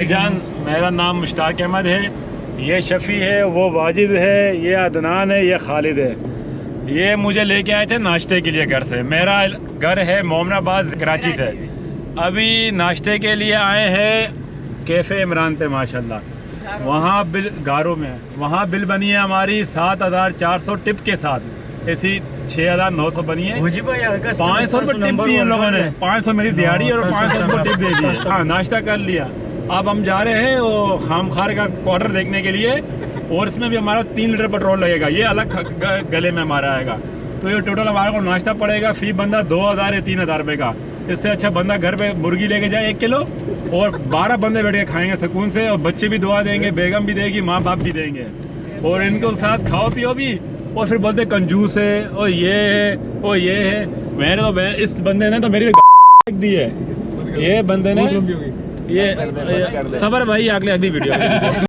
जान, मेरा नाम मुश्ताक अहमद है, ये शफ़ी है, वो वाजिद है, ये अदनान है, ये खालिद है। ये मुझे लेके आए थे नाश्ते के लिए घर से। मेरा घर है मोमनाबाद कराची से। अभी नाश्ते के लिए आए हैं कैफ़े इमरान पे माशाल्लाह। वहाँ बिल गारों में वहाँ बिल बनी है हमारी 7,400 टिप के साथ। ऐसी 6,900 बनी है। 500 रुपये टिप दी इन लोगों ने। 500 मेरी दिहाड़ी और 500 रुपये टिप दे दी। हाँ, नाश्ता कर लिया। अब हम जा रहे हैं वो खामखार का क्वार्टर देखने के लिए, और इसमें भी हमारा 3 लीटर पेट्रोल लगेगा। ये अलग गले में हमारा आएगा। तो ये टोटल हमारे को नाश्ता पड़ेगा फी बंदा 2,000 या 3,000 रुपये का। इससे अच्छा बंदा घर पे मुर्गी लेके जाए 1 किलो, और 12 बंदे बैठ के खाएंगे सुकून से, और बच्चे भी दुआ देंगे, बेगम भी देगी, माँ बाप भी देंगे, और इनको साथ खाओ पियो भी। और फिर बोलते कंजूस है, और ये है, और ये है। मैंने तो इस बंदे ने तो मेरी दी है। ये बंदे ने ये सबर भाई, अगली वीडियो